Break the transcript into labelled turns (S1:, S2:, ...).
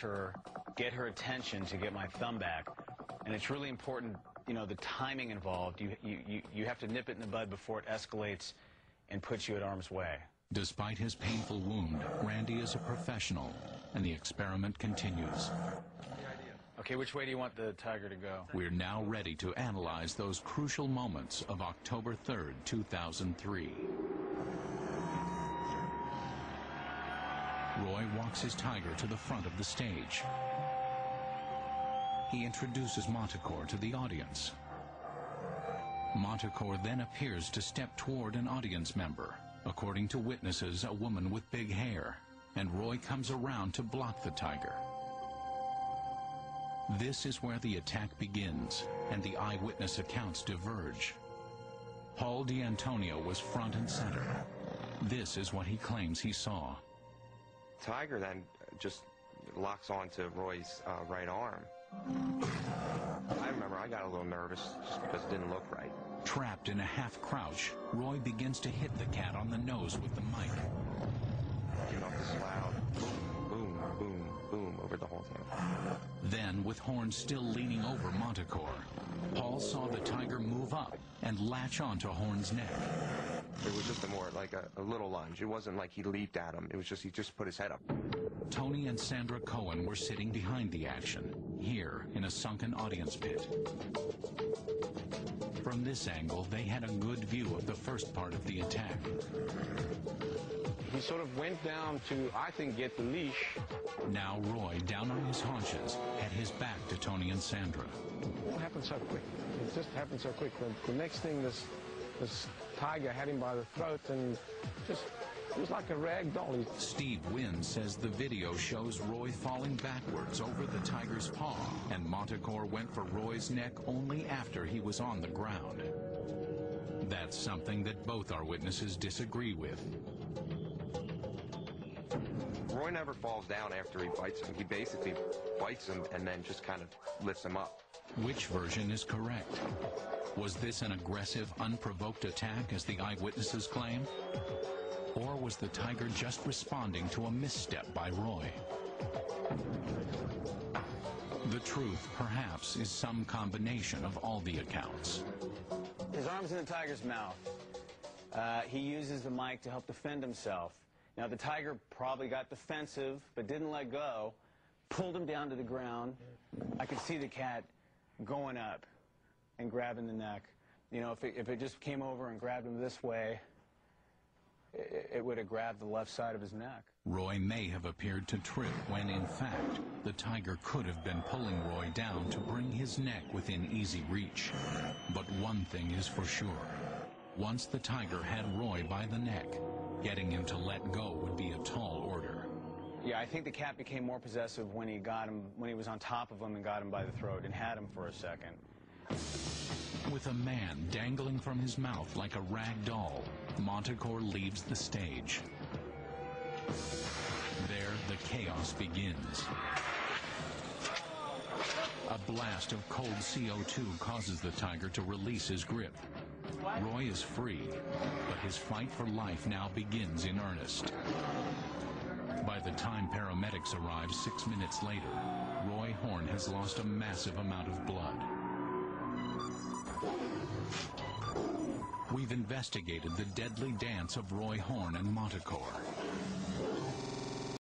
S1: her, get her attention to get my thumb back. And it's really important, you know, the timing involved. You have to nip it in the bud before it escalates and puts you at harm's way.
S2: Despite his painful wound, Randy is a professional, and the experiment continues.
S1: Okay, which way do you want the tiger to go?
S2: We're now ready to analyze those crucial moments of October 3rd, 2003. Roy walks his tiger to the front of the stage. He introduces Montecore to the audience. Montecore then appears to step toward an audience member. According to witnesses, a woman with big hair, and Roy comes around to block the tiger. This is where the attack begins, and the eyewitness accounts diverge. Paul D'Antonio was front and center. This is what he claims he saw.
S3: Tiger then just locks onto Roy's right arm. I remember I got a little nervous just because it didn't look right.
S2: Trapped in a half crouch, Roy begins to hit the cat on the nose with the mic.
S3: Giving off this loud boom, boom, boom, boom over the whole thing.
S2: Then, with Horn still leaning over Montecore, Paul saw the tiger move up and latch onto Horn's neck.
S3: It was just more like a little lunge. It wasn't like he leaped at him. It was just he just put his head up.
S2: Tony and Sandra Cohen were sitting behind the action, here in a sunken audience pit. From this angle, they had a good view of the first part of the attack.
S4: He sort of went down to, I think, get the leash.
S2: Now Roy, down on his haunches, had his back to Tony and Sandra.
S4: It happened so quick. It just happened so quick. The next thing, this tiger had him by the throat, and just, it was like a rag doll.
S2: Steve Wynn says the video shows Roy falling backwards over the tiger's paw, and Montecore went for Roy's neck only after he was on the ground. That's something that both our witnesses disagree with.
S3: Roy never falls down after he bites him. He basically bites him and then just kind of lifts him up.
S2: Which version is correct? Was this an aggressive, unprovoked attack, as the eyewitnesses claim? Or was the tiger just responding to a misstep by Roy? The truth, perhaps, is some combination of all the accounts.
S1: His arm's in the tiger's mouth. He uses the mic to help defend himself. Now, the tiger probably got defensive, but didn't let go, pulled him down to the ground. I could see the cat going up and grabbing the neck. You know, if it just came over and grabbed him this way, it would have grabbed the left side of his neck.
S2: Roy may have appeared to trip when, in fact, the tiger could have been pulling Roy down to bring his neck within easy reach. But one thing is for sure. Once the tiger had Roy by the neck, getting him to let go would be a tall order.
S1: Yeah, I think the cat became more possessive when he got him, when he was on top of him and got him by the throat and had him for a second.
S2: With a man dangling from his mouth like a rag doll, Montecore leaves the stage. There, the chaos begins. A blast of cold CO2 causes the tiger to release his grip. Roy is free, but his fight for life now begins in earnest. By the time paramedics arrive 6 minutes later, Roy Horn has lost a massive amount of blood. We've investigated the deadly dance of Roy Horn and Montecore.